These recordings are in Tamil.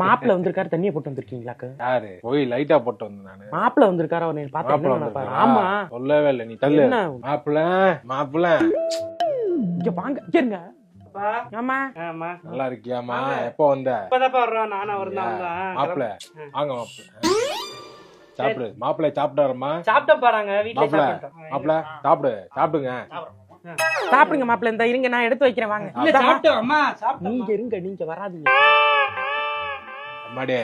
மாப்பிள்ள வந்திருக்காரு, தண்ணியை போட்டு வந்திருக்கீங்களாக்கு? யாரு போய் லைட்டா போட்டு வந்தேன் நானு. மாப்பிள்ள வந்திருக்காரு, அவர் பார்த்தா? ஆமா, சொல்லவே இல்லை. நீ தள்ளு. மாப்பிள்ள இங்க வாங்க, இருங்க. நல்லா இருக்கியாமா? எப்போ வந்த? மாப்பிள்ள வாங்க மாப்பிள்ள சாப்பிடு. மாப்பிள்ள சாப்பிட்டாருமா? மாப்பிள்ள சாப்பிடுங்க. சாப்பிடுங்க மாப்பிள்ள. இந்த இருங்க, நான் எடுத்து வைக்கிறேன். வாங்க. நீங்க இருங்க, நீங்க வராதீங்க. மடே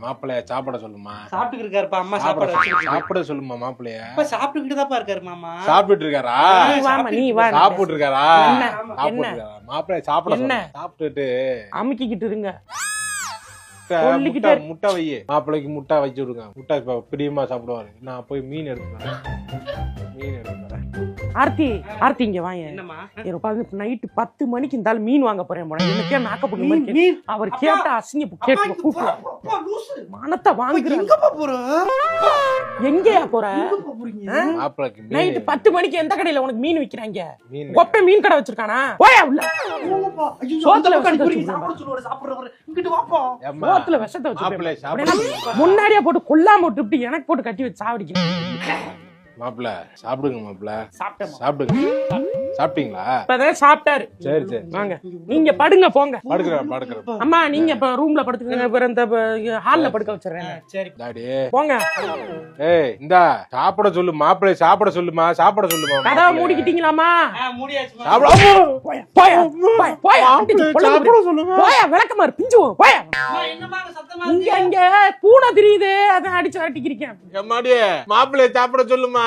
மாப்பிள்ளைய சாப்பிட சொல்லுமா. சாப்பிட்டு இருக்காருப்பா. அம்மா சாப்பிட சொல்லுமா. மாப்பிள்ளைய சாப்பிட்டுக்கிட்டு தான் இருக்காரு மாமா. சாப்பிட்டு இருக்காரா? நீ வா. சாப்பிட்டு இருக்காரா? மாப்பிள்ளைய சாப்பிட சாப்பிட்டுட்டு அமுக்கிக்கிட்டு இருங்க. முட்டை வை. மாப்பிள்ளைக்கு முட்டை வச்சு விடுங்க. முட்டை பிரியமா சாப்பிடுவாரு. நான் போய் மீன் எடுத்துறேன். ஆர்த்தி இங்க வாங்க. நைட்டு 10 மணிக்கு இருந்தாலும் மீன் வாங்க போறேன். எனக்கே நாக்கப்பட்டு அவர் கேட்ட அசிங்க மனத்தை வாங்குறேன். எங்கயா போற? நைட்டு 10 மணிக்கு எந்த கடையில உனக்கு மீன் விக்கிறாங்க? கொப்பை மீன் கடை வச்சிருக்கானா? விஷத்தை வச்சு முன்னாடியே போட்டு கொல்லாம விட்டு எனக்கு போட்டு கட்டி வச்சு சாவடிக்க. மாப்பிள்ள சாப்பிடுங்க. மாப்பிள்ள சாப்பிடுங்க. சாப்பிட்டீங்களா? இப்பதான் சாப்பிட்டாரு. சரி வாங்க, நீங்க படுங்க. போங்க. படுக்கிறேன். அம்மா நீங்க இப்ப ரூம்ல படுத்துக்கங்க. இந்த ஹால்ல படுக்க வச்சிடுறேன். சரி டாடி போங்க. ஏய் இந்தா சாப்பிட சொல்லு. மாப்பிள்ளை சாப்பிட சொல்லுமா. சாப்பிட சொல்லுமா. கதவை மூடிக்கிட்டீங்களாமா? விளக்கமாறு பிஞ்சுவோம். இங்க பூனை தெரியுது, அதை அடிச்சு அடிக்கிறீங்க. மாப்பிள்ளைய சாப்பிட சொல்லுமா.